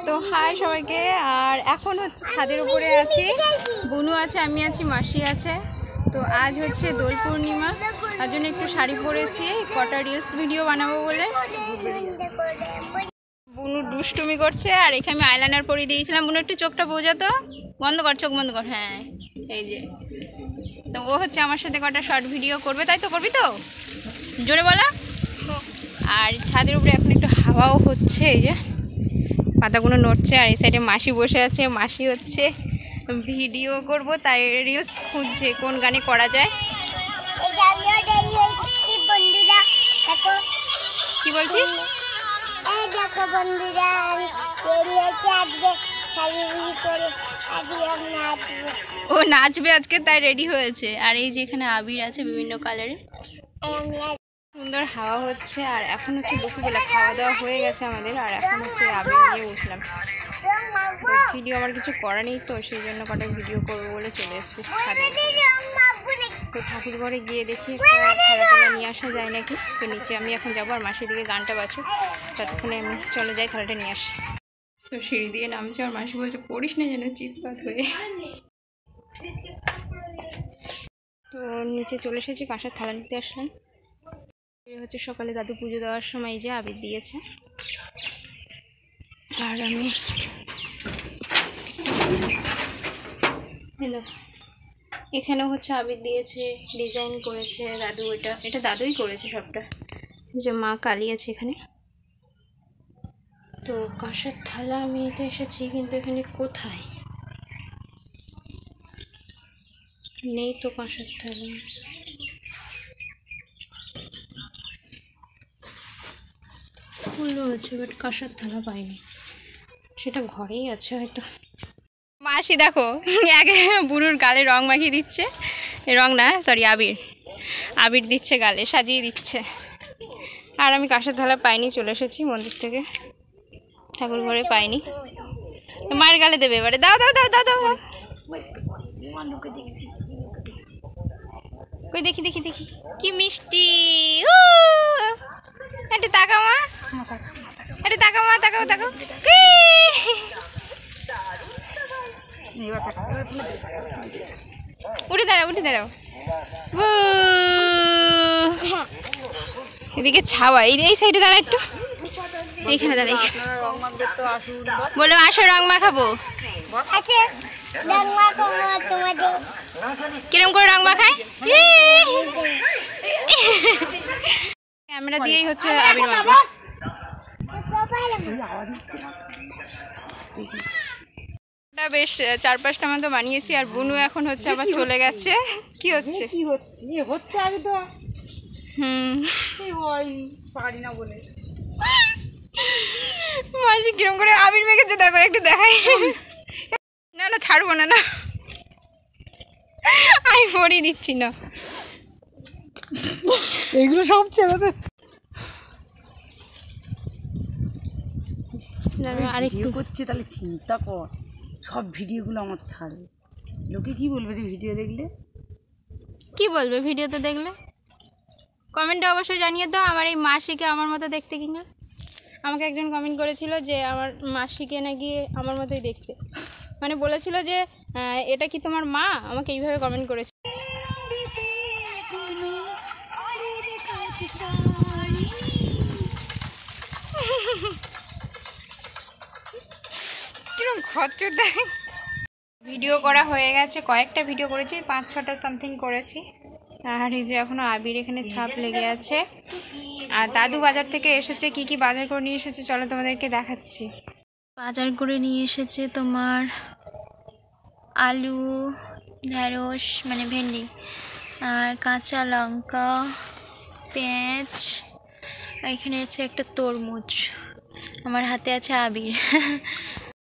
তো হাই সবাইকে। আর এখন হচ্ছে ছাদের উপরে আছি, বুনু আছে, আমি আছি, মাসি আছে। তো আজ হচ্ছে দোল পূর্ণিমা, তার জন্য একটু শাড়ি পরেছি, কটা রিলস ভিডিও বানাবো বলে। বুনু দুষ্টুমি করছে, আর এখানে আমি আইলাইনার পরিয়ে দিয়েছিলাম। বুনু একটু চোখটা বোঝাতো, বন্ধ কর, চোখ বন্ধ কর। হ্যাঁ, এই যে। তো ও হচ্ছে আমার সাথে কটা শর্ট ভিডিও করবে, তাই তো? করবি তো? জোরে বলা। আর ছাদের উপরে এখন একটু হাওয়াও হচ্ছে, এই যে পাতাগুলো নড়ছে। আর এই সাইডে মাসি বসে আছে, মাসি হচ্ছে ভিডিও করব, তাই রিলস খুঁজছে কোন গানে করা যায়। কি বলছিস? ও নাচবে আজকে, তাই রেডি হয়েছে। আর এই যে এখানে আবির আছে বিভিন্ন কালারের, সুন্দর হাওয়া হচ্ছে। আর এখন হচ্ছে দুপুরবেলা, খাওয়া দাওয়া হয়ে গেছে আমাদের। আর এখন হচ্ছে আবির নিয়ে উঠলাম। ভিডিও আমার কিছু করা নেই, তো সেই জন্য কটা ভিডিও করবো বলে চলে এসেছি ছাদে। তো ঠাকুর ঘরে গিয়ে দেখি খেলা টেলা নিয়ে আসা যায় নাকি। তো নিচে আমি এখন যাবো, আর মাসির দিকে গানটা বাজো, ততক্ষণে আমি চলে যাই, খেলাটা নিয়ে আসি। তো সিঁড়ি দিয়ে নামছে, আর মাসি বলছে পড়িস না যেন চিৎপাত হয়ে। তো নিচে চলে এসেছি, কাঁসার থালা নিতে আসলাম। হচ্ছে সকালে দাদু পুজো দেওয়ার সময় যে আবির দিয়েছে। আর আমি এখানেও হচ্ছে আবির দিয়েছে, ডিজাইন করেছে দাদু। এটা দাদুই করেছে সবটা। যে মা কালী আছে এখানে। তো কাঁসার থালা আমি নিতে এসেছি, কিন্তু এখানে কোথায় নেই তো কাঁসার থালা। ফুলও আছে, বাট কাঁসার থালা পাইনি। সেটা ঘরেই আছে হয়তো। মাসি দেখো আগে বুনুর গালে রং মাখিয়ে দিচ্ছে, রং না সরি আবির দিচ্ছে, গালে সাজিয়ে দিচ্ছে। আর আমি কাঁসার থালা পাইনি, চলে এসেছি মন্দির থেকে, ঠাকুর ঘরে পাইনি। মায়ের গালে দেবে এবারে। দাও দাও দাও দাও দাও। কই দেখি দেখি দেখি, কি মিষ্টি। একটু তাকাও মা, একটু তাকাও মা, তাকাও তাকাও। উঠে দাঁড়াও, উঠে দাঁড়াও। এদিকে ছাওয়া, এই সাইডে দাঁড়া একটু, এইখানে দাঁড়াই। বলো আসো রং মাখাবো। কিরম করে রং মাখায়? ক্যামেরা দিয়েই হচ্ছে আবির মাখবো। বেশ 4-5টা মতো বানিয়েছি। আর বুনু এখন হচ্ছে আবার চলে গেছে। কি হচ্ছে? আমি তো পারি না বলে। মাসি কিরম করে আবির মেখেছে দেখো, একটু দেখাই। না না ছাড়বো না, না আমি পরিয়ে দিচ্ছি না। এগুলো সব ছেলেদের। আরেকটু করছে, তাহলে চিন্তা কর, সব ভিডিওগুলো আমার ছাড়বে। লোকে কি বলবে রে ভিডিও দেখলে? কি বলবে ভিডিওতে দেখলে? কমেন্টে অবশ্যই জানিয়ে দাও আমার এই মাসিকে আমার মতো দেখতে কিনা। আমাকে একজন কমেন্ট করেছিল যে আমার মাসিকে নাকি আমার মতোই দেখতে, মানে বলেছিল যে এটা কি তোমার মা, আমাকে এইভাবে কমেন্ট করেছে। কিরকম খরচর দেয়। ভিডিও করা হয়ে গেছে, কয়েকটা ভিডিও করেছি, 5-6টা সামথিং করেছি। আর এই যে এখনও আবির এখানে ছাপ লেগে আছে। আর দাদু বাজার থেকে এসেছে, কি কি বাজার করে নিয়ে এসেছে চলো তোমাদেরকে দেখাচ্ছি। বাজার করে নিয়ে এসেছে তোমার আলু, ঢেঁড়স মানে ভেন্ডি, আর কাঁচা লঙ্কা, পেঁয়াজ, আর এখানে আছে একটা তরমুজ। আমার হাতে আছে আবির।